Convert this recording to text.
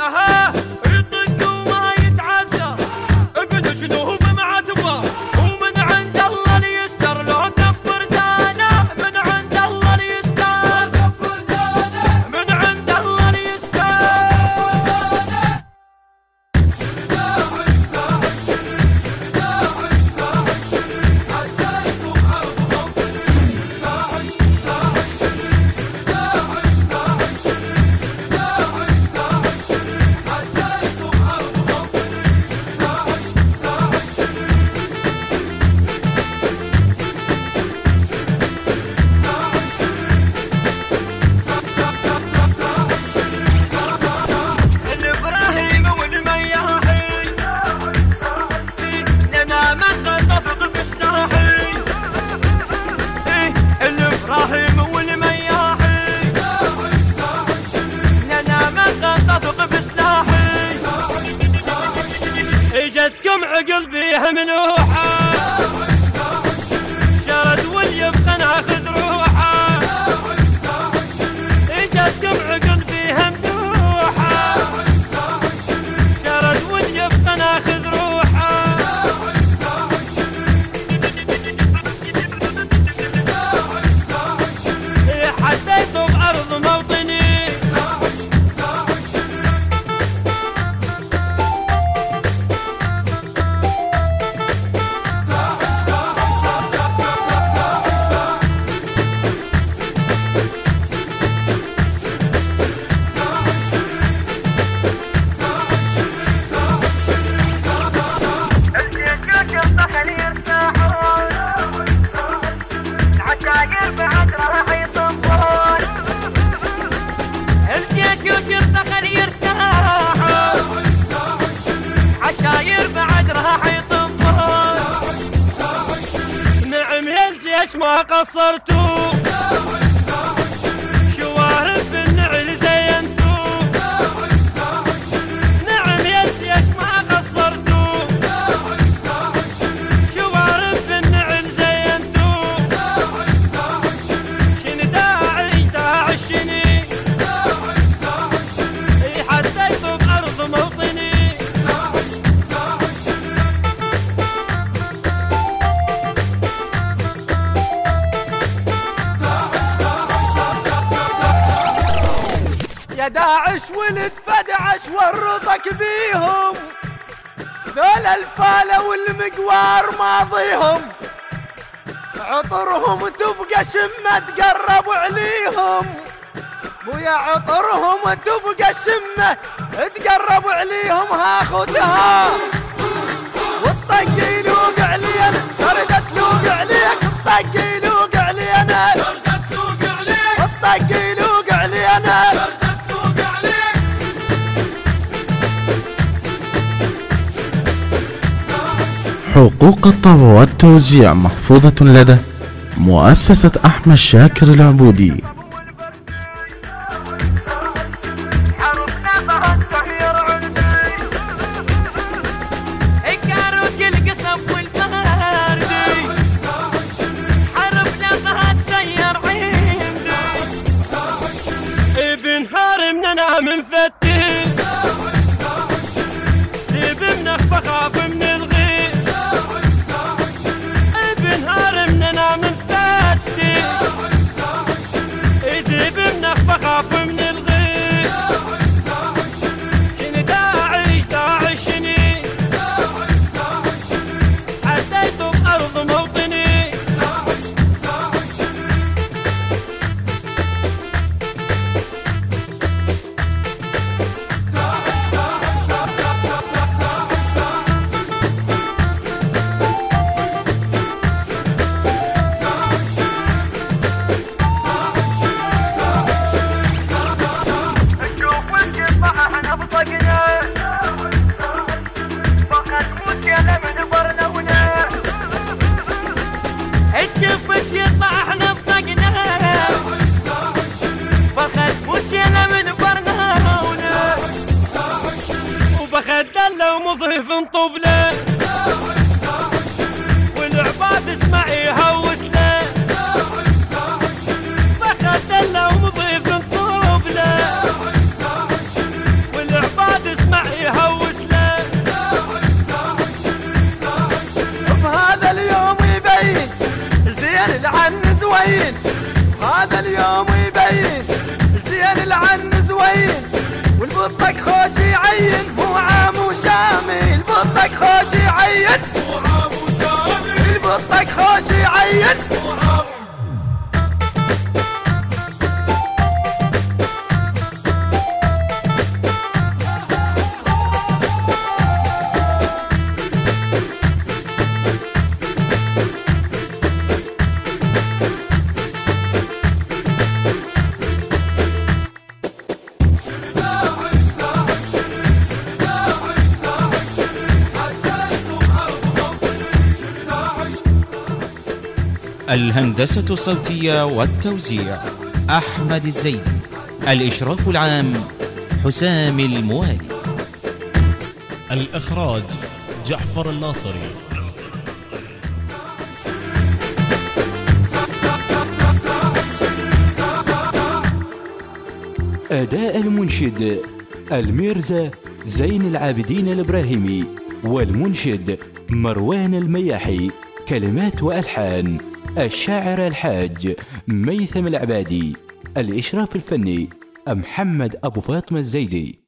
اها يطق وما يتعذر ابد جنوب معتبه ومن عند الله ليستر لو كفر دانا من عند الله ليستر من عند الله ليستر اجتكم عقل بيها ملوحة شرد واليبقى ناخذ روحة اجتكم عقل بيها ملوحة شرد واليبقى ناخذ روحة حديت بأرض موطني عشاير بعد راح يطبون نعم يا الجيش ما قصرتوا شوارب بالنعل زينتوا نعم يا الجيش ما قصرتوا شوارب بالنعل زينتوا شن داعش داعش شني حديت بأرض موطني يا داعش ولد فدعش ورطك بيهم ذول الفالة والمقوار ماضيهم عطرهم تبقى شمة تقرب عليهم ويا عطرهم تبقى شمة تقرب عليهم هاخدها والطق يلوق علي انا شردت لوق عليك الطق يلوق علي انا الطق يلوق علي انا حقوق الطبع والتوزيع محفوظة لدى مؤسسة أحمد شاكر العبودي. من فتي بمنخ بخاف من الغيب بنهار مننا من فتي إذا بمنخ بخاف من الغيب شني داعش داعش شني حديت بأرض موطني مضيف طبله والعباد اسمعي هوس له فخد له مضيف طبله والعباد عين مو عام وشامي البطك خوش يعين مو عام وشامي البطك خوش يعين الهندسة الصوتية والتوزيع أحمد الزيدي. الإشراف العام حسام الموالي. الإخراج جعفر الناصري. أداء المنشد الميرزا زين العابدين الإبراهيمي، والمنشد مروان المياحي. كلمات وألحان الشاعر الحاج ميثم العبادي. الإشراف الفني محمد أبو فاطمة الزيدي.